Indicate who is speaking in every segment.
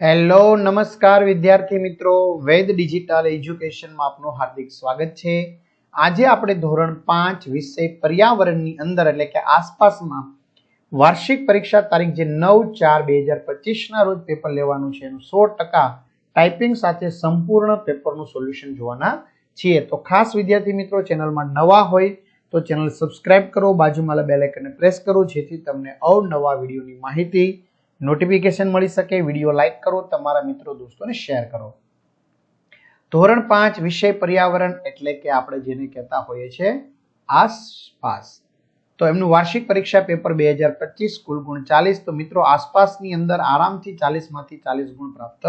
Speaker 1: Hello નમસ્કાર વિદ્યાર્થી મિત્રો, વેદ ડિજિટલ એજ્યુકેશનમાં આપનું હાર્દિક સ્વાગત છે। આજે આપણે ધોરણ 5 વિષય પર્યાવરણની અંદર એટલે કે આસપાસમાં વાર્ષિક પરીક્ષા તારીખ જે 9/4/2025 ના રોજ પેપર લેવાનું છે એનું 100% ટાઈપિંગ સાથે સંપૂર્ણ પેપરનું સોલ્યુશન જોવાના છીએ। તો ખાસ વિદ્યાર્થી મિત્રો, ચેનલમાં નવા હોય તો ચેનલ સબસ્ક્રાઇબ કરો, બાજુમાં બેલ આઇકનને પ્રેસ કરો જેથી તમને અવનવા વિડીયોની માહિતી નોટિફિકેશન મળી શકે। વિડીયો લાઈક કરો, તમારા મિત્રો દોસ્તોને શેર કરો। ધોરણ 5 વિષય પર્યાવરણ એટલે કે આપણે જેને કહેતા હોઈએ છીએ આસપાસ, તો એમનું વાર્ષિક પરીક્ષા પેપર 2025 કુલ ગુણ 40। તો મિત્રો આસપાસની અંદર આરામથી 40 માંથી 40 ગુણ પ્રાપ્ત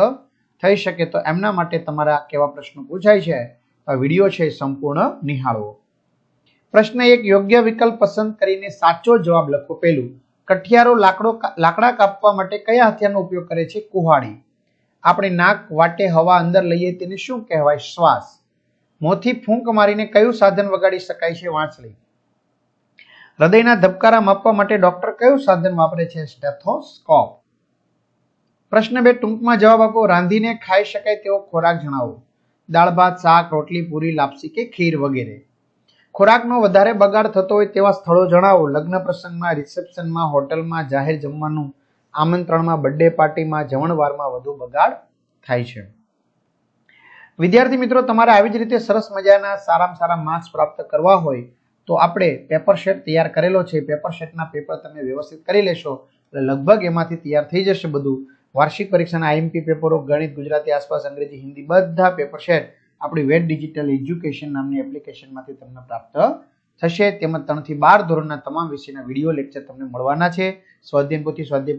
Speaker 1: થઈ શકે। તો એમના માટે તમારા કેવા પ્રશ્નો પૂછાય છે આ વિડીયો છે સંપૂર્ણ નિહાળવો। પ્રશ્ન 1, યોગ્ય વિકલ્પ પસંદ કરીને સાચો જવાબ લખો। પહેલું, કઠિયારો લાકડા કાપવા માટે કયા હથિયારનો ઉપયોગ કરે છે? કુહાડી। આપણે નાક વાટે હવા અંદર લઈએ તેને શું કહેવાય? શ્વાસ। મોંથી ફૂંક મારીને કયું સાધન વગાડી શકાય છે? વાંસળી। હૃદયના ધબકારા માપવા માટે ડોક્ટર કયું સાધન વાપરે છે? સ્ટેથોસ્કોપ। પ્રશ્ન 2, ટૂંકમાં જવાબ આપો। રાંધીને ખાઈ શકાય તેવો ખોરાક જણાવો। દાળ ભાત, શાક, રોટલી, પૂરી, લાપસી કે ખીર વગેરે। ખોરાકનો વધારે બગાડ થતો હોય તેવા સ્થળો જણાવો। લગ્ન પ્રસંગમાં, રિસેપ્શનમાં, હોટલમાં, જાહેર જમવાનું, આમંત્રણમાં, બર્થડે પાર્ટીમાં, જમણવારમાં વધુ બગાડ થાય છે। વિદ્યાર્થી મિત્રો, તમારે આવી જ રીતે સરસ મજાના સારામાં સારા માર્ક્સ પ્રાપ્ત કરવા હોય તો આપણે પેપર સેટ તૈયાર કરેલો છે। પેપર સેટના પેપર તમે વ્યવસ્થિત કરી લેશો એટલે લગભગ એમાંથી તૈયાર થઈ જશે બધું। વાર્ષિક પરીક્ષાના આઈએમપી પેપરો, ગણિત, ગુજરાતી, આસપાસ, અંગ્રેજી, હિન્દી બધા પેપર સેટ આપણી વેદ ડિજિટલ એજ્યુકેશન નામની એપ્લિકેશનમાંથી તમને પ્રાપ્ત થશે। તેમજ 3 થી 12 ધોરણના તમામ વિષયના વિડીયો લેક્ચર તમને મળવાના છે। સ્વાધ્યાય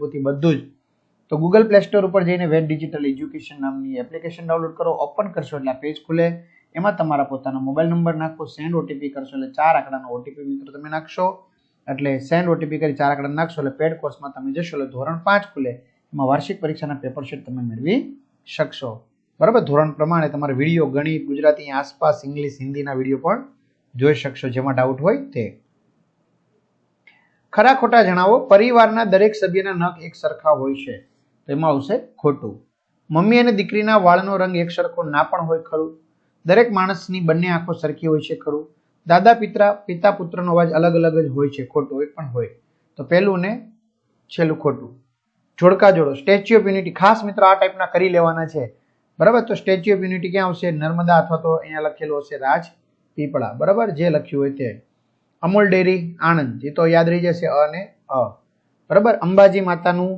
Speaker 1: પોથી બધું જ। તો ગૂગલ પ્લે સ્ટોર ઉપર જઈને વેદ ડિજિટલ એજ્યુકેશન નામની એપ્લિકેશન ડાઉનલોડ કરો। ઓપન કરશો એટલે પેજ ખુલે, એમાં તમારા પોતાનો મોબાઈલ નંબર નાખો, સેન્ડ ઓટીપી કરશો એટલે 4 આંકડાનો ઓટીપી મિત્રો તમે નાખશો એટલે સેન્ડ ઓટીપી કરી 4 આંકડા નાખશો એટલે પેડ કોર્સમાં તમે જશો એટલે ધોરણ 5 ખુલે, એમાં વાર્ષિક પરીક્ષાના પેપર શીટ તમે મેળવી શકશો। બરાબર, ધોરણ પ્રમાણે તમારે વિડીયો ગણિત, ગુજરાતી, આસપાસ, ઇંગ્લિશ, હિન્દીના વિડીયો પણ જોઈ શકશો જેમાં ડાઉટ હોય તે। ખરા ખોટા જણાવો। પરિવારના દરેક સભ્યના નખ એક સરખા હોય છે તો એમાં આવશે ખોટું। મમ્મી અને દીકરીના વાળનો રંગ એક સરખો ના પણ હોય ખરું। દરેક માણસની બંને આંખો સરખી હોય છે ખરું। દાદા પિતા પુત્રનો અવાજ અલગ અલગ જ હોય છે ખોટું એક પણ હોય તો પહેલું ને છેલ્લું ખોટું। જોડકા જોડો। સ્ટેચ્યુ ઓફ યુનિટી ખાસ મિત્રો આ ટાઈપના કરી લેવાના છે। બરાબર, તો સ્ટેચ્યુ ઓફ યુનિટી ક્યાં આવશે? નર્મદા અથવા તો અહીંયા લખેલું હશે રાજપીપળા। બરાબર, જે લખ્યું હોય તે। અમૂલ ડેરી આણંદ, એ તો યાદ રહી જશે અ ને અ। બરાબર, અંબાજી માતાનું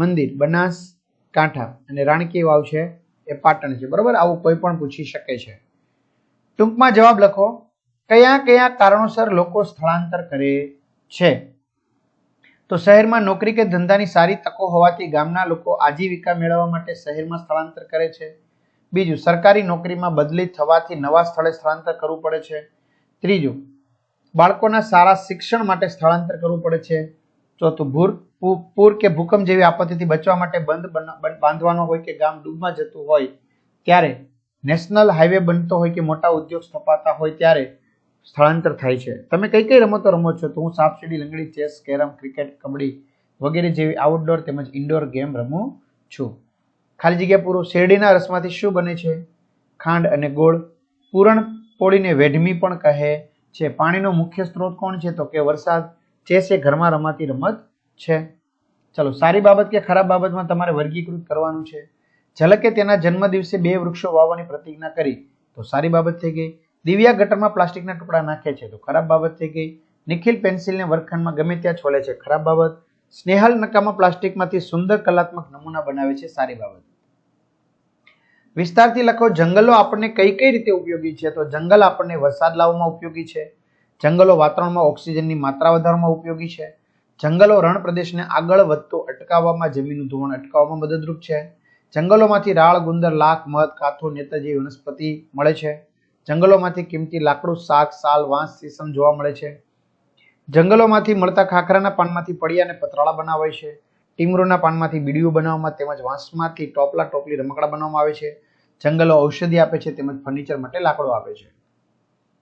Speaker 1: મંદિર બનાસકાંઠા અને રાણકી વાવ છે એ પાટણ છે। બરાબર, આવું કોઈ પણ પૂછી શકે છે। ટૂંકમાં જવાબ લખો। કયા કયા કારણોસર લોકો સ્થળાંતર કરે છે? તો શહેરમાં નોકરી કે ધંધાની સારી તકો હોવાથી ગામના લોકો આજીવિકા મેળવવા માટે શહેરમાં સ્થળાંતર કરે છે। બીજું, સરકારી નોકરીમાં બદલી થવાથી નવા સ્થળે સ્થળાંતર કરવું પડે છે। ત્રીજું, બાળકોના સારા શિક્ષણ માટે સ્થળાંતર કરવું પડે છે। ચોથું, પૂર કે ભૂકંપ જેવી આપત્તિથી બચવા માટે બંધ બાંધવાનો હોય કે ગામ ડૂબમાં જતું હોય ત્યારે, નેશનલ હાઈવે બનતો હોય કે મોટા ઉદ્યોગ સ્થપાતા હોય ત્યારે સ્થળાંતર થાય છે। તમે કઈ કઈ રમતો રમો છો? તો હું સાપ સીડી, લંગડી, ચેસ, કેરમ, ક્રિકેટ, કબડ્ડી વગેરે જેવી આઉટડોર તેમજ ઇન્ડોર ગેમ રમું છું। ખાલી જગ્યા પૂરો। શેરડીના રસમાંથી શું બને છે? ખાંડ અને ગોળ। પૂરણપોળીને વેઢમી પણ કહે છે। પાણીનો મુખ્ય સ્ત્રોત કોણ છે? તો કે વરસાદ। ચેસ એ ઘરમાં રમાતી રમત છે। ચલો, સારી બાબત કે ખરાબ બાબતમાં તમારે વર્ગીકૃત કરવાનું છે। ઝલકે તેના જન્મ દિવસે 2 વૃક્ષો વાવવાની પ્રતિજ્ઞા કરી તો સારી બાબત થઈ ગઈ। દિવ્યા ગટરમાં પ્લાસ્ટિકના ટુકડા નાખે છે તો ખરાબ બાબત થઈ ગઈ। નિખિલ પેન્સિલને વર્ગખંડમાં ગમે ત્યાં છોલે છે, ખરાબ બાબત। સ્નેહલ નકામા પ્લાસ્ટિકમાંથી સુંદર કલાત્મક નમૂના બનાવે છે, સારી બાબત। વિસ્તારથી લખો। જંગલો આપણને કઈ કઈ રીતે ઉપયોગી છે? તો જંગલ આપણને વરસાદ લાવવામાં ઉપયોગી છે। જંગલો વાતાવરણમાં ઓક્સિજનની માત્રા વધારવામાં ઉપયોગી છે। જંગલો રણ પ્રદેશને આગળ વધતો અટકાવવામાં, જમીનનું ધોવાણ અટકાવવામાં મદદરૂપ છે। જંગલોમાંથી રાળ, ગુંદર, લાખ, મધ, કાથો, નેતર જેવી વનસ્પતિ મળે છે। જંગલોમાંથી કિંમતી લાકડું, શાક, સાલ, વાંસ, સીસમ જોવા મળે છે। જંગલોમાંથી મળતા ખાખરાના પાનમાંથી પડિયા અને પતરાળા બનાવાય છે। ટીમરોના પાનમાંથી બીડીઓ બનાવવામાં તેમજ વાંસમાંથી ટોપલા, ટોપલી, રમકડા બનાવવામાં આવે છે। જંગલો ઔષધિ આપે છે તેમજ ફર્નિચર માટે લાકડું આપે છે।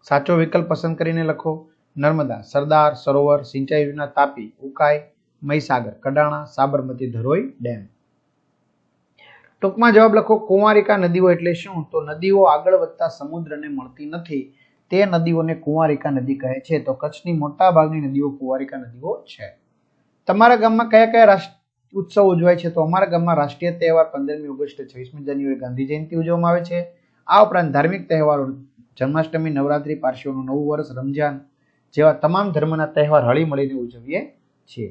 Speaker 1: સાચો વિકલ્પ પસંદ કરીને લખો। નર્મદા, સરદાર સરોવર, સિંચાઈ યોજના, તાપી, ઉકાઈ, મહીસાગર, કડાણા, સાબરમતી, ધરોઈ ડેમ। ટૂંકમાં જવાબ લખો કુંવારિકા નદીઓ એટલે શું? તો નદીઓ આગળ વધતા સમુદ્રને મળતી નથી તે નદીઓને કુંવારિકા નદી કહે છે. તો કચ્છની મોટા ભાગની નદીઓ કુંવારિકા નદીઓ છે. તમારા ગામમાં કયા કયા ઉત્સવ ઉજવાય છે? તો અમારા ગામમાં રાષ્ટ્રીય તહેવાર 15મી ઓગસ્ટ, 26મી જાન્યુઆરી ગાંધી જયંતિ ઉજવવામાં આવે છે. આ ઉપરાંત ધાર્મિક તહેવારો જન્માષ્ટમી, નવરાત્રી, પારસીઓનું નવું વર્ષ, રમજાન જેવા તમામ ધર્મના તહેવાર હળી મળીને ઉજવીએ છીએ.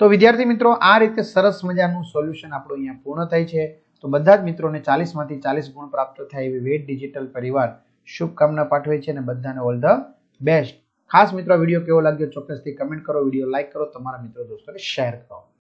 Speaker 1: તો વિદ્યાર્થી મિત્રો, આ રીતે સરસ મજાનું સોલ્યુશન આપણું અહીંયા પૂર્ણ થાય છે. તો બધા જ મિત્રોને 40 માંથી 40 ગુણ પ્રાપ્ત થાય એવી વેદ ડિજિટલ પરિવાર શુભકામના પાઠવે છે અને બધાને ઓલ ધ બેસ્ટ. ખાસ મિત્રો, વિડીયો કેવો લાગ્યો ચોક્કસથી કમેન્ટ કરો, વિડીયો લાઈક કરો, તમારા મિત્રો દોસ્તોને શેર કરો.